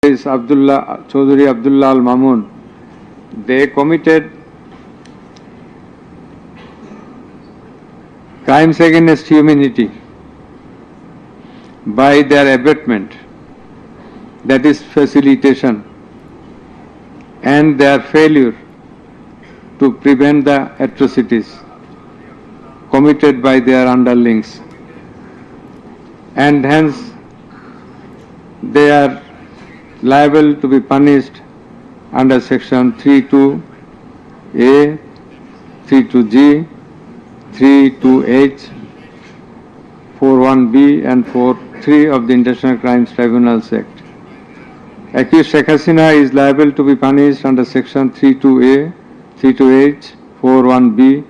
is Chaudhary Abdullah Al Mamun. They committed crimes against humanity by their abatement, that is facilitation, and their failure to prevent the atrocities committed by their underlings, and hence they are liable to be punished under section 32A, 32G, 32H, 41B and 43 of the International Crimes Tribunals Act. Accused Sheikh Hasina is liable to be punished under section 32A, 32H, 41B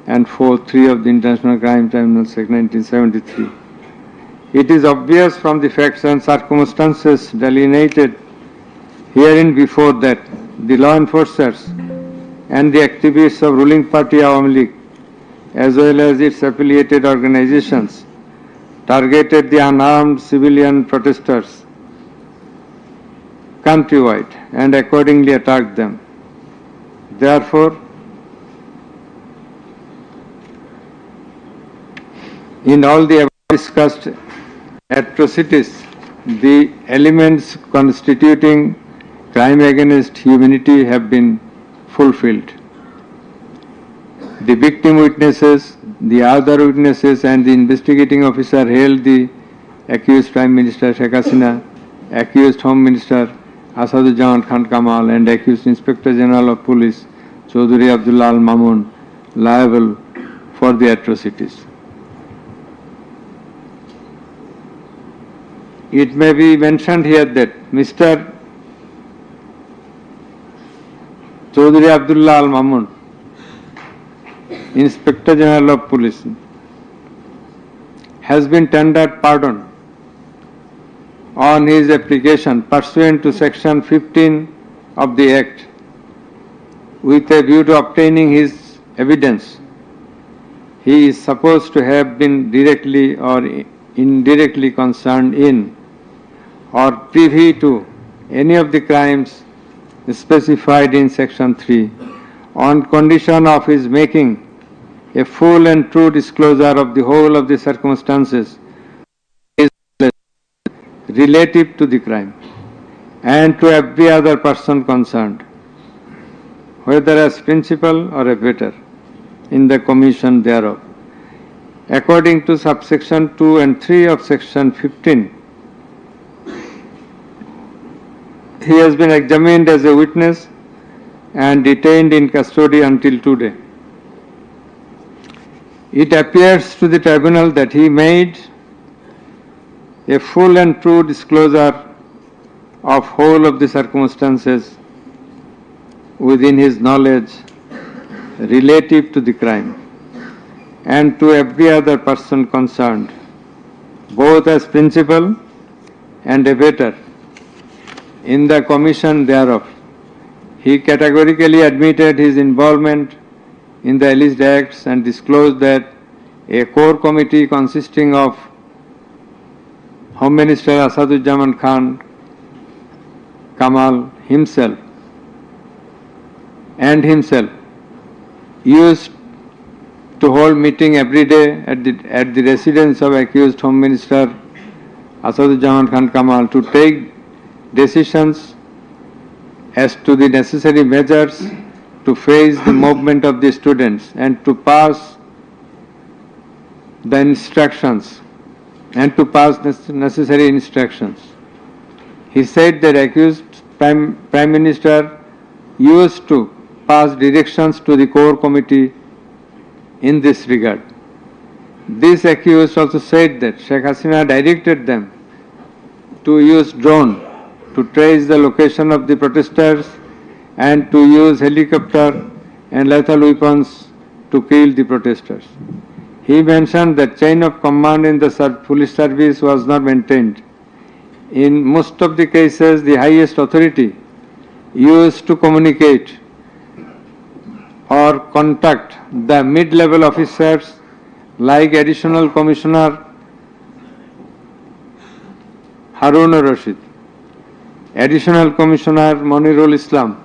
and 43 of the International Crimes Tribunals Act 1973. It is obvious from the facts and circumstances delineated herein before that the law enforcers and the activists of ruling party Awami League as well as its affiliated organizations targeted the unarmed civilian protesters countrywide and accordingly attacked them. Therefore, in all the above discussed atrocities, the elements constituting crime against humanity have been fulfilled. The victim witnesses, the other witnesses and the investigating officer held the accused Prime Minister Sheikh Hasina, accused Home Minister Asadujaman Khan Kamal and accused Inspector General of Police Chaudhary Abdullah Al Mamun liable for the atrocities. It may be mentioned here that Mr. Chaudhary Abdullah Al Mamun, Inspector General of Police, has been tendered pardon on his application pursuant to section 15 of the Act with a view to obtaining his evidence. He is supposed to have been directly or indirectly concerned in or privy to any of the crimes specified in section 3 on condition of his making a full and true disclosure of the whole of the circumstances relative to the crime and to every other person concerned, whether as principal or abettor in the commission thereof. According to subsection 2 and 3 of section 15, he has been examined as a witness and detained in custody until today. It appears to the tribunal that he made a full and true disclosure of whole of the circumstances within his knowledge relative to the crime and to every other person concerned, both as principal and abettor in the commission thereof. He categorically admitted his involvement in the alleged acts and disclosed that a core committee consisting of Home Minister Asadujaman Khan Kamal himself used to hold meeting every day at the residence of accused Home Minister Asadujaman Khan Kamal to take decisions as to the necessary measures to face the movement of the students and to pass the instructions necessary instructions. He said that accused Prime Minister used to pass directions to the core committee in this regard. This accused also said that Sheikh Hasina directed them to use drone to trace the location of the protesters and to use helicopter and lethal weapons to kill the protesters. He mentioned that chain of command in the police service was not maintained. In most of the cases, the highest authority used to communicate or contact the mid-level officers like Additional Commissioner Harun Rashid, Additional Commissioner Monirul Islam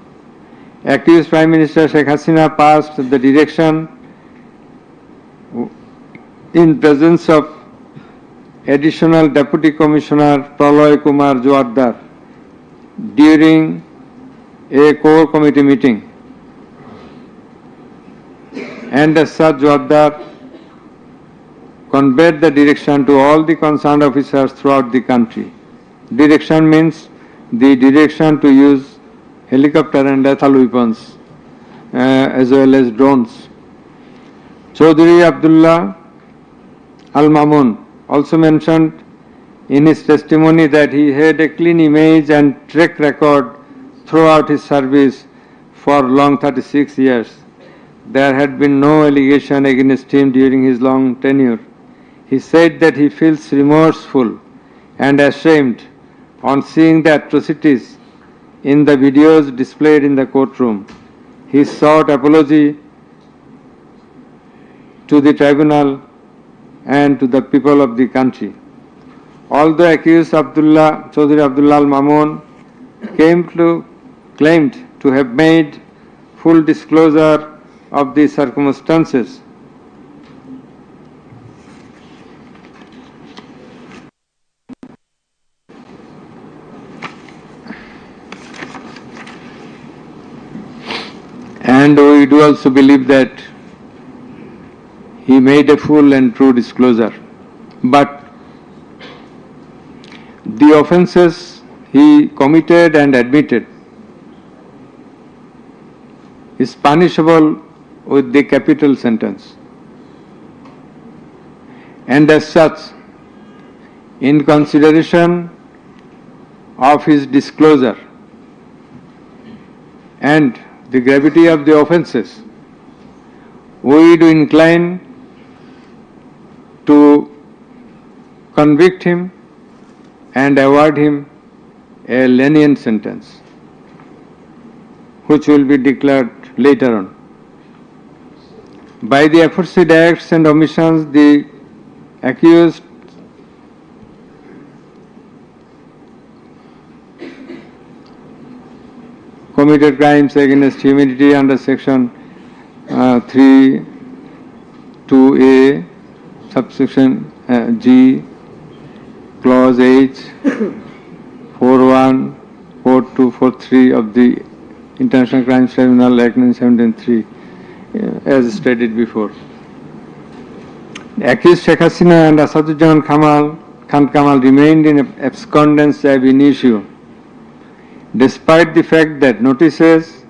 accused Prime Minister Sheikh Hasina passed the direction in presence of Additional Deputy Commissioner Praloy Kumar Joardar during a core committee meeting, and as such Joardar conveyed the direction to all the concerned officers throughout the country. Direction means the direction to use helicopter and lethal weapons as well as drones. Chaudhry Abdullah Al-Mamun also mentioned in his testimony that he had a clean image and track record throughout his service for long 36 years. There had been no allegation against him during his long tenure. He said that he feels remorseful and ashamed on seeing the atrocities in the videos displayed in the courtroom. He sought apology to the tribunal and to the people of the country. Although accused Chaudhry Abdullah Al-Mamun claimed to have made full disclosure of the circumstances, and we do also believe that he made a full and true disclosure. But the offences he committed and admitted is punishable with the capital sentence. And as such, in consideration of his disclosure and the gravity of the offences, we do incline to convict him and award him a lenient sentence, which will be declared later on. By the aforesaid acts and omissions, the accused committed crimes against humanity under section 3, 2A, subsection G, clause H, 41, 42, 43 of the International Crimes Tribunal Act 1973, as stated before. The accused Sheikh Hasina and Asaduজ্জামান Khan Kamal remained in abscondence ab initio, despite the fact that notices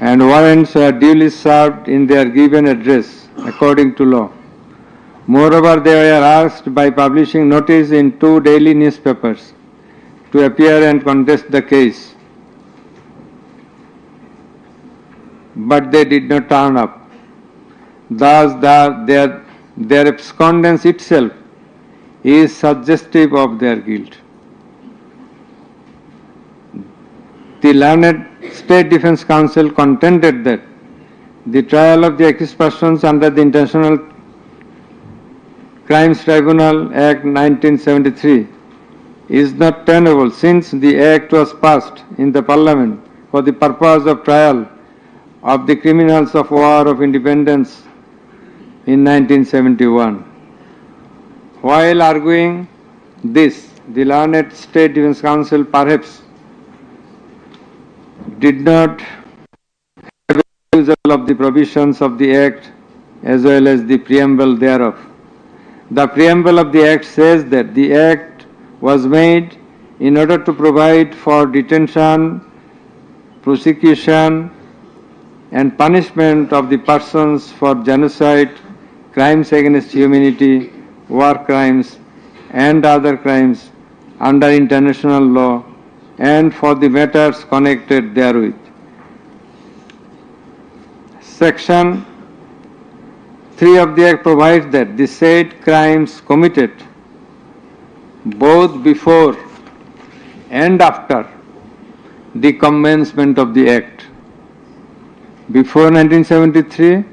and warrants were duly served in their given address according to law. Moreover, they were asked by publishing notice in 2 daily newspapers to appear and contest the case, but they did not turn up. Thus, their abscondence itself is suggestive of their guilt. The learned State Defence Council contended that the trial of the accused persons under the International Crimes Tribunal Act 1973 is not tenable, since the Act was passed in the Parliament for the purpose of trial of the criminals of War of Independence in 1971. While arguing this, the learned State Defence Council perhaps did not have a refusal of the provisions of the Act as well as the preamble thereof. The preamble of the Act says that the Act was made in order to provide for detention, prosecution, and punishment of the persons for genocide, crimes against humanity, war crimes, and other crimes under international law, and for the matters connected therewith. Section 3 of the Act provides that the said crimes committed both before and after the commencement of the Act, before 1973,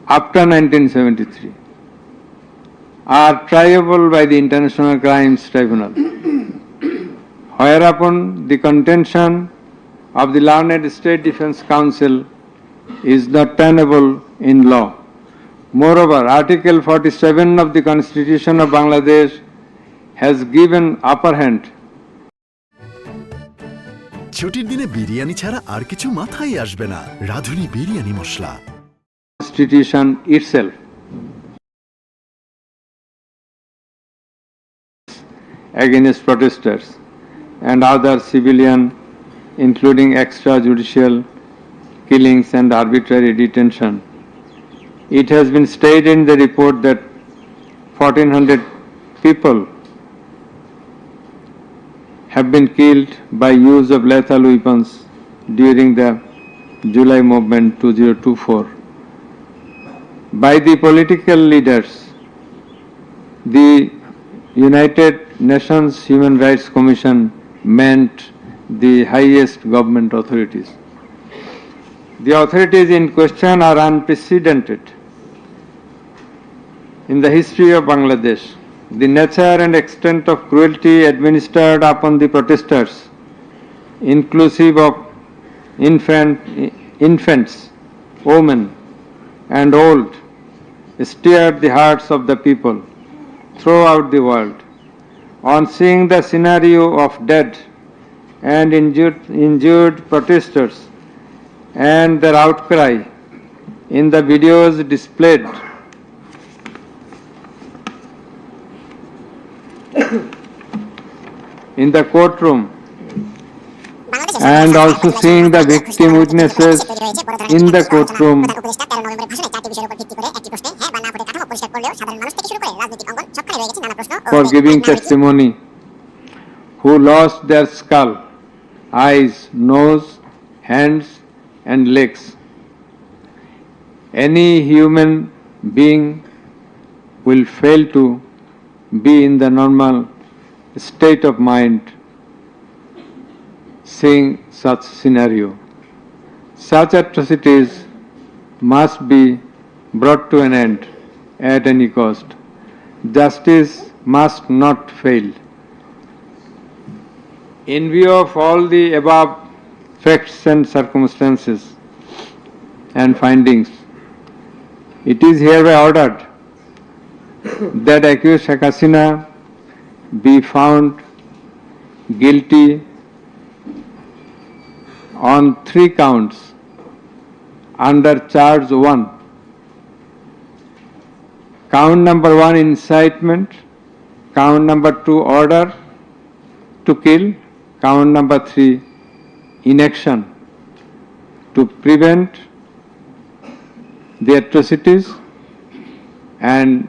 after 1973, are triable by the International Crimes Tribunal. whereupon the contention of the learned State Defence Council is not tenable in law. Moreover, Article 47 of the Constitution of Bangladesh has given upper hand. ছুটির দিনে বিরিয়ানি ছাড়া আর কিছু মাথায় আসবে না। রাঁধুনি বিরিয়ানি মশলা। Constitution itself. Against protesters and other civilian, including extrajudicial killings and arbitrary detention. It has been stated in the report that 1,400 people have been killed by use of lethal weapons during the July movement 2024. By the political leaders, the United Nations Human Rights Commission meant the highest government authorities. The authorities in question are unprecedented in the history of Bangladesh. The nature and extent of cruelty administered upon the protesters, inclusive of infants, women, and old, stirred the hearts of the people throughout the world. On seeing the scenario of dead and injured protesters and their outcry in the videos displayed in the courtroom, and also seeing the victim witnesses in the courtroom for giving testimony, who lost their skull, eyes, nose, hands and legs. Any human being will fail to be in the normal state of mind seeing such scenario. Such atrocities must be brought to an end at any cost. Justice must not fail. In view of all the above facts and circumstances and findings, it is hereby ordered that accused Sheikh Hasina be found guilty on 3 counts under charge 1. Count number 1, incitement. Count number 2, order to kill. Count number 3, inaction to prevent the atrocities and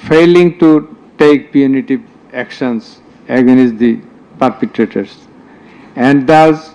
failing to take punitive actions against the perpetrators, and thus